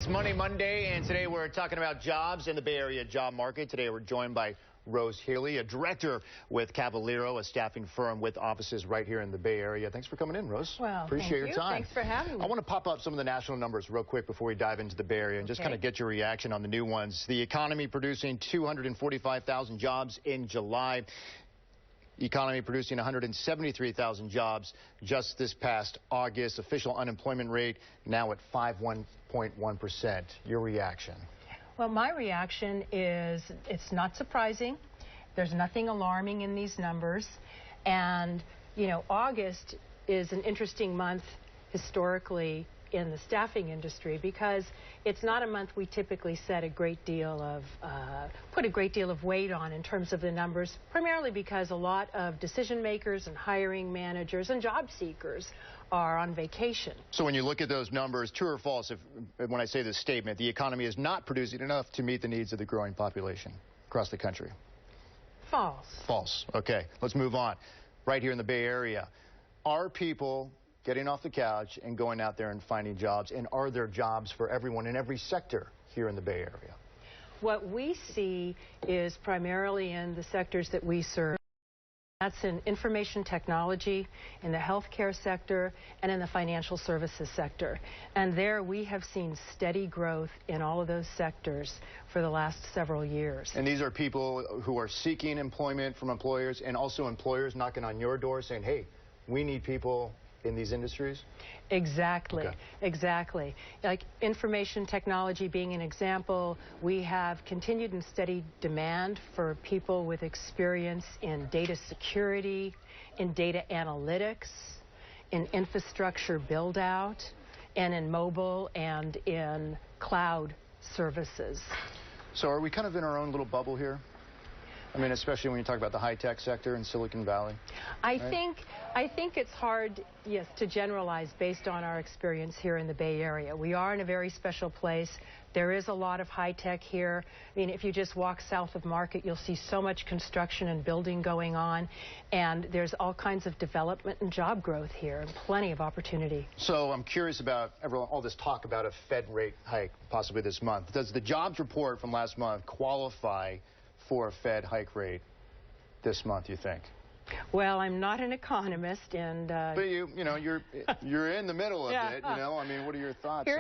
It's Monday, and today we're talking about jobs in the Bay Area job market. Today we're joined by Rose Healy, a director with Kavaliro, a staffing firm with offices right here in the Bay Area. Thanks for coming in, Rose. Well, appreciate your time. Thanks for having me. I want to pop up some of the national numbers real quick before we dive into the Bay Area and just kind of get your reaction on the new ones. The economy producing 245,000 jobs in July. Economy producing 173,000 jobs just this past August. Official unemployment rate now at 5.1%. Your reaction? Well, my reaction is it's not surprising. There's nothing alarming in these numbers. And, you know, August is an interesting month historically in the staffing industry because it's not a month we typically set a great deal of, put a great deal of weight on in terms of the numbers, primarily because a lot of decision makers and hiring managers and job seekers are on vacation. So when you look at those numbers, true or false, when I say this statement, the economy is not producing enough to meet the needs of the growing population across the country? False. False. Okay, let's move on. Right here in the Bay Area, are people getting off the couch and going out there and finding jobs, and are there jobs for everyone in every sector here in the Bay Area? What we see is primarily in the sectors that we serve. That's in information technology, in the healthcare sector, and in the financial services sector. And there we have seen steady growth in all of those sectors for the last several years. And these are people who are seeking employment from employers, and also employers knocking on your door saying, hey, we need people in these industries? Exactly, okay. Exactly. Like information technology being an example, we have continued and steady demand for people with experience in data security, in data analytics, in infrastructure build out, and in mobile and in cloud services. So are we kind of in our own little bubble here? I mean, especially when you talk about the high-tech sector in Silicon Valley. I think it's hard, yes, to generalize based on our experience here in the Bay Area. We are in a very special place. There is a lot of high-tech here. I mean, if you just walk south of Market, you'll see so much construction and building going on, and there's all kinds of development and job growth here, and plenty of opportunity. So I'm curious about all this talk about a Fed rate hike possibly this month. Does the jobs report from last month qualify for a Fed hike rate this month, you think? Well, I'm not an economist, and but you're in the middle of it, you know. I mean, what are your thoughts?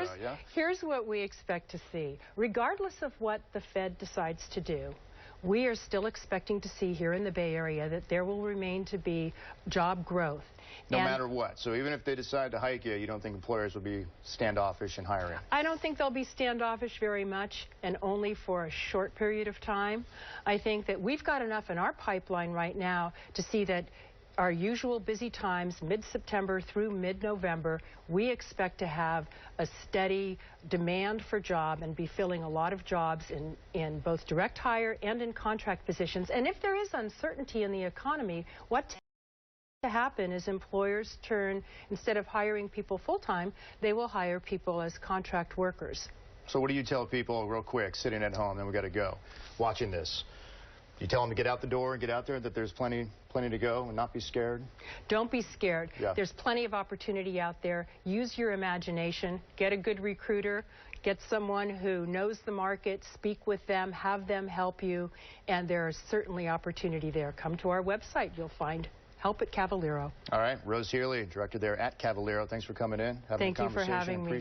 Here's what we expect to see. Regardless of what the Fed decides to do, we are still expecting to see here in the Bay Area that there will remain to be job growth. No matter what. So even if they decide to hike you don't think employers will be standoffish in hiring? I don't think they'll be standoffish very much, and only for a short period of time. I think that we've got enough in our pipeline right now to see that our usual busy times, mid-September through mid-November, we expect to have a steady demand for job and be filling a lot of jobs in both direct hire and in contract positions. And if there is uncertainty in the economy, what to happen is employers turn, instead of hiring people full-time, they will hire people as contract workers. So what do you tell people real quick, sitting at home, then we got to go, watching this? You tell them to get out the door and get out there, that there's plenty to go, and not be scared? Don't be scared. Yeah. There's plenty of opportunity out there. Use your imagination. Get a good recruiter. Get someone who knows the market. Speak with them. Have them help you. And there is certainly opportunity there. Come to our website. You'll find help at Kavaliro. All right. Rose Healy, director there at Kavaliro. Thanks for coming in. Thank you for having me.